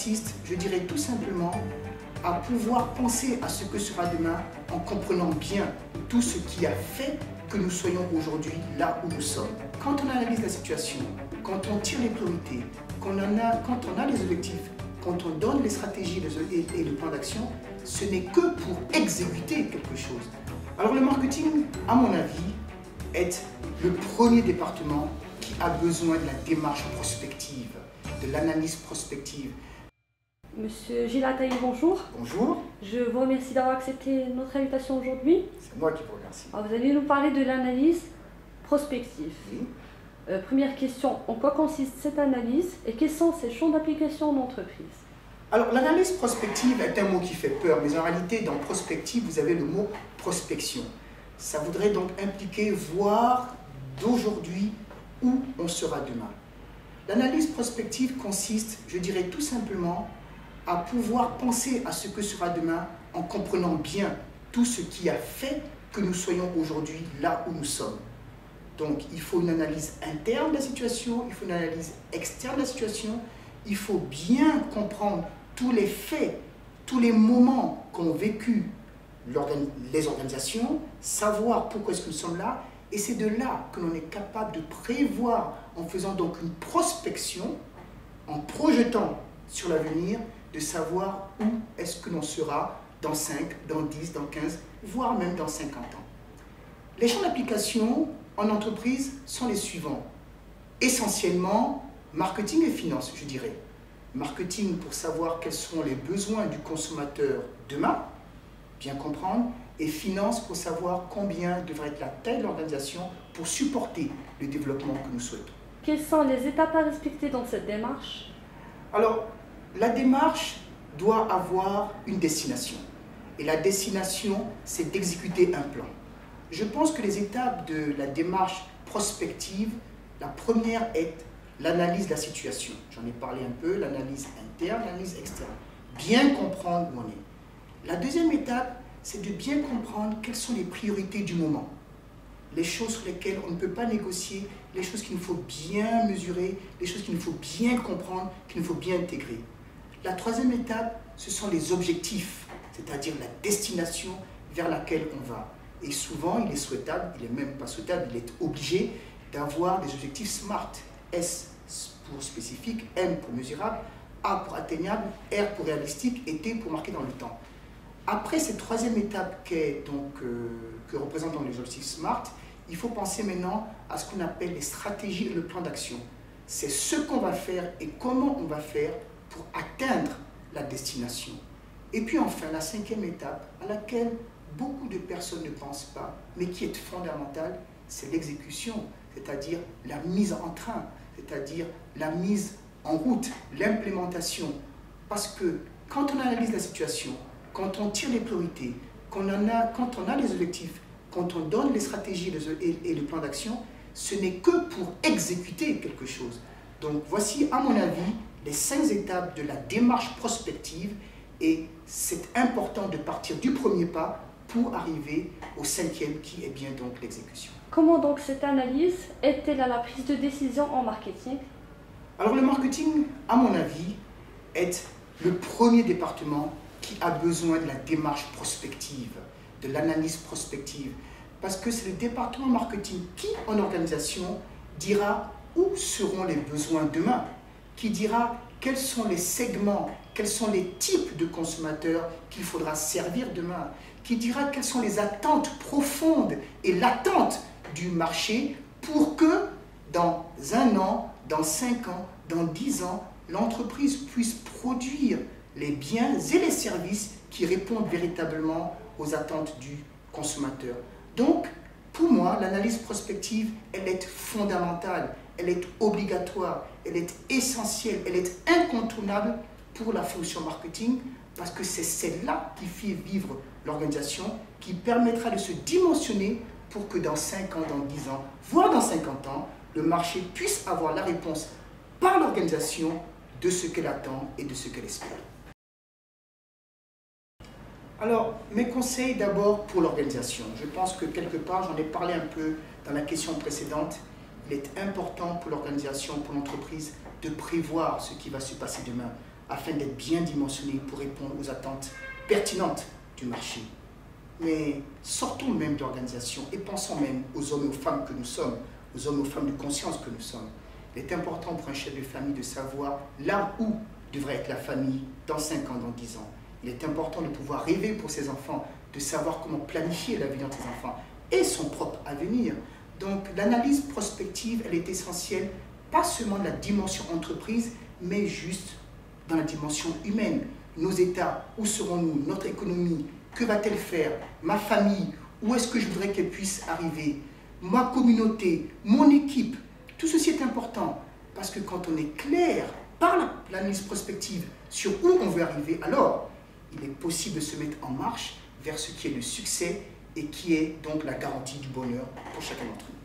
consiste, je dirais tout simplement, à pouvoir penser à ce que sera demain en comprenant bien tout ce qui a fait que nous soyons aujourd'hui là où nous sommes. Quand on analyse la situation, quand on tire les priorités, quand on a les objectifs, quand on donne les stratégies et le plan d'action, ce n'est que pour exécuter quelque chose. Alors le marketing, à mon avis, est le premier département qui a besoin de la démarche prospective, de l'analyse prospective. Monsieur Gilles Ataï, bonjour. Bonjour. Je vous remercie d'avoir accepté notre invitation aujourd'hui. C'est moi qui vous remercie. Alors, vous allez nous parler de l'analyse prospective. Oui. Première question, en quoi consiste cette analyse et quels sont ses champs d'application en entreprise? Alors l'analyse prospective est un mot qui fait peur, mais en réalité dans prospective vous avez le mot prospection. Ça voudrait donc impliquer voir d'aujourd'hui où on sera demain. L'analyse prospective consiste, je dirais tout simplement, à pouvoir penser à ce que sera demain en comprenant bien tout ce qui a fait que nous soyons aujourd'hui là où nous sommes. Donc il faut une analyse interne de la situation, il faut une analyse externe de la situation, il faut bien comprendre tous les faits, tous les moments qu'ont vécu les organisations, savoir pourquoi est-ce que nous sommes là, et c'est de là que l'on est capable de prévoir en faisant donc une prospection, en projetant sur l'avenir, de savoir où est-ce que l'on sera dans 5, dans 10, dans 15, voire même dans 50 ans. Les champs d'application en entreprise sont les suivants. Essentiellement, marketing et finance, je dirais. Marketing pour savoir quels sont les besoins du consommateur demain, bien comprendre, et finance pour savoir combien devrait être la taille de l'organisation pour supporter le développement que nous souhaitons. Quelles sont les étapes à respecter dans cette démarche? Alors, la démarche doit avoir une destination. Et la destination, c'est d'exécuter un plan. Je pense que les étapes de la démarche prospective, la première est l'analyse de la situation. J'en ai parlé un peu, l'analyse interne, l'analyse externe. Bien comprendre où on est. La deuxième étape, c'est de bien comprendre quelles sont les priorités du moment. Les choses sur lesquelles on ne peut pas négocier, les choses qu'il nous faut bien mesurer, les choses qu'il nous faut bien comprendre, qu'il nous faut bien intégrer. La troisième étape, ce sont les objectifs, c'est-à-dire la destination vers laquelle on va. Et souvent, il est souhaitable, il n'est même pas souhaitable, il est obligé d'avoir des objectifs SMART. S pour spécifique, M pour mesurable, A pour atteignable, R pour réalistique et T pour marquer dans le temps. Après cette troisième étape que représentent les objectifs SMART, il faut penser maintenant à ce qu'on appelle les stratégies et le plan d'action. C'est ce qu'on va faire et comment on va faire pour atteindre la destination. Et puis enfin, la cinquième étape, à laquelle beaucoup de personnes ne pensent pas, mais qui est fondamentale, c'est l'exécution, c'est-à-dire la mise en train, c'est-à-dire la mise en route, l'implémentation. Parce que quand on analyse la situation, quand on tire les priorités, quand on a les objectifs, quand on donne les stratégies et le plan d'action, ce n'est que pour exécuter quelque chose. Donc voici, à mon avis, les 5 étapes de la démarche prospective et c'est important de partir du premier pas pour arriver au 5e qui est bien donc l'exécution. Comment donc cette analyse aide-t-elle à la prise de décision en marketing? Alors le marketing, à mon avis, est le premier département qui a besoin de la démarche prospective, de l'analyse prospective. Parce que c'est le département marketing qui, en organisation, dira où seront les besoins demain, qui dira quels sont les segments, quels sont les types de consommateurs qu'il faudra servir demain, qui dira quelles sont les attentes profondes et latentes du marché pour que dans 1 an, dans 5 ans, dans 10 ans, l'entreprise puisse produire les biens et les services qui répondent véritablement aux attentes du consommateur. Donc, pour moi, l'analyse prospective, elle est fondamentale, elle est obligatoire, elle est essentielle, elle est incontournable pour la fonction marketing parce que c'est celle-là qui fait vivre l'organisation, qui permettra de se dimensionner pour que dans 5 ans, dans 10 ans, voire dans 50 ans, le marché puisse avoir la réponse par l'organisation de ce qu'elle attend et de ce qu'elle espère. Alors, mes conseils d'abord pour l'organisation. Je pense que quelque part, j'en ai parlé un peu dans la question précédente, il est important pour l'organisation, pour l'entreprise, de prévoir ce qui va se passer demain. afin d'être bien dimensionné pour répondre aux attentes pertinentes du marché. Mais sortons même de l'organisation et pensons même aux hommes et aux femmes que nous sommes, aux hommes et aux femmes de conscience que nous sommes. Il est important pour un chef de famille de savoir là où devrait être la famille dans 5 ans, dans 10 ans. Il est important de pouvoir rêver pour ses enfants, de savoir comment planifier l'avenir de ses enfants et son propre avenir. Donc l'analyse prospective, elle est essentielle, pas seulement dans la dimension entreprise, mais juste dans la dimension humaine. Nos états, où serons-nous, notre économie, que va-t-elle faire, ma famille, où est-ce que je voudrais qu'elle puisse arriver, ma communauté, mon équipe. Tout ceci est important parce que quand on est clair par l'analyse prospective sur où on veut arriver, alors il est possible de se mettre en marche vers ce qui est le succès et qui est donc la garantie du bonheur pour chacun d'entre nous.